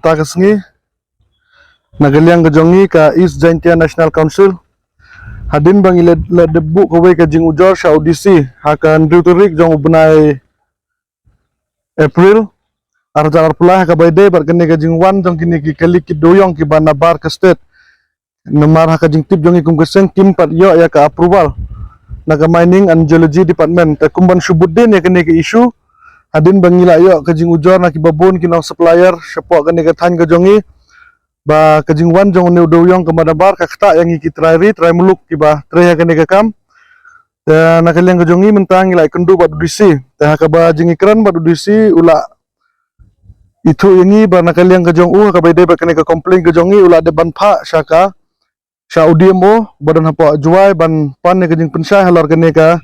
kota Kesengi nagaliang kejongi ka East Jaintia National Council hadin bang ila debu kawai ka jing ujor sa audisi hakan Turik jong ubnai April arjar pula ka bayde bar kene ka jing wan jong kini ki kali ki doyong ki banabar ka state namar haka jing tip jong ikum keseng kim pat yo ya ka approval naga mining and geology department ta kumban subuddin ya kene ki issue hadin bang ila yo ka jing ujor na ki babon ki nong supplier sepo kene ka than ka jongi ba kajingwan jong ne doyong ke madabar ka kata yang iki trai muluk ki ba trai ka ne ka kam ta nakaliang ka jongi mentang ila kendu ba dudisi ta ka ba jing ikran ba dudisi ula itu yangi ba nakaliang ka jong ka ba de ba kene ka complain ka jongi ula de ban pha saka sa udmo badan hapo juai ban pan ne ka jing pensai halor kene ka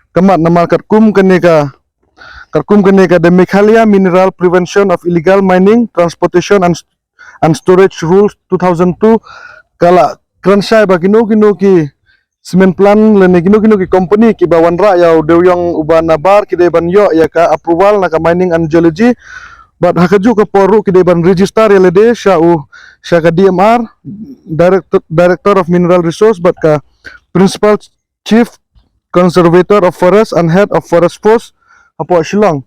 kamat namal katkum kene ka the Meghalaya Mineral Prevention of Illegal Mining, Transportation and Storage Rules 2002 kala kransai ba kino ki semen plan lene kino ki company ki bawan ra ya dewyong uban nabar ki de ban yo ya ka approval na ka mining and geology but hakaju ka poru ki de ban register ya lede sha ka DMR director of mineral resource but ka principal chief conservator of forest and head of forest force apo Shillong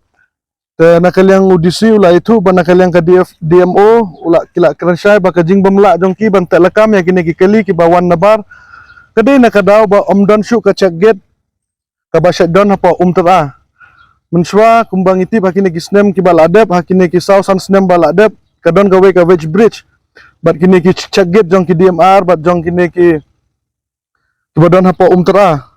te nakaliang audisi ula itu ban nakaliang ka DMO ula kila kransai ba kajing bamla jongki ban telekam ya kini kikeli ki bawan nabar kadai nakadaw ba omdan syu ka check gate ka ba shutdown hapo umtara menswa kumbang iti ba kini kisnem ki baladep hakini ki sausan snem baladep kadon gawe ka wedge bridge bat kini ki check gate jong ki DMR bat jong kini ki badon hapo umtara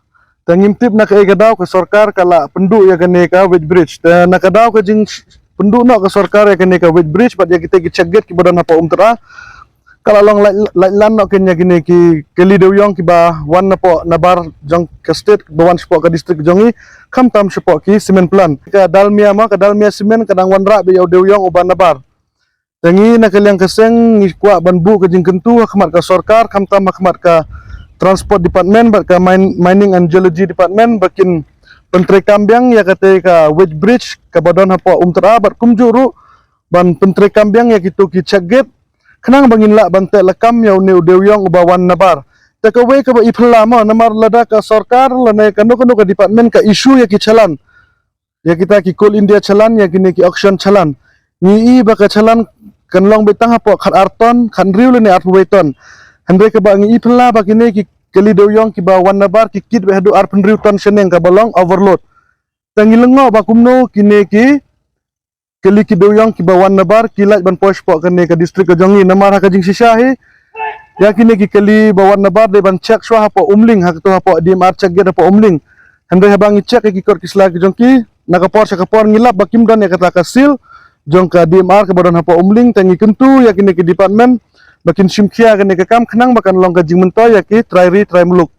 tangimtip na kay kadaw ka sarkar kala pendu ya kene ka wedge bridge ta nakadaw ka jing pendu no ka sarkar ya kene ka wedge bridge pat ya kita ki cheget ki badan apa umtara kala long lan no kenya kini ki keli dewyong ki ba wan na po nabar jong ka state bawan sepo ka district jongi kam tam sepo ki semen plan ka dalmia semen kadang wan ra be dewyong uban nabar tangi nakaliang keseng ni kwa banbu ka jing kentu khmat ka sarkar kam tam khmat ka transport department bat ka mining and geology department bakin pentri kambiang ya kate ka wedge bridge ka badon hapo umtara bat kumjuru ban pentri kambiang ya kitu ki cheget kenang bangin la ban te lekam ya ne dewyong ubawan nabar ta ka we ka ba ipla ma namar lada ka sarkar lane kanu ka department ka issue ya ki chalan ya kita ki coal india chalan ya kini ki auction chalan ni ba ka chalan kan long betang hapo khat arton khan riu le ne art weton Andre ke ba ngi ipla ba kini ki keli doyong ki ba wan nabar ki kit be hadu arpen riutan seneng ka balong overload tangi lengo ba kumno kini ki keli ki doyong ki ba wan nabar ki laj ban posh po kene ka district ka jongi namar ka jing sisahi ya kini ki keli ba wan nabar de ban check swa hapo umling hak to hapo DMR check ge hapo umling Andre habang check ki kor kisla ki jongki nakapor sa kapor ngilap ba kimdan ya kata ka sil jong ka DMR ka badan hapo umling tangi kentu ya kini ki department bakin simkia kene ka kam khnang bakan long ka jing mento ya ki trai muluk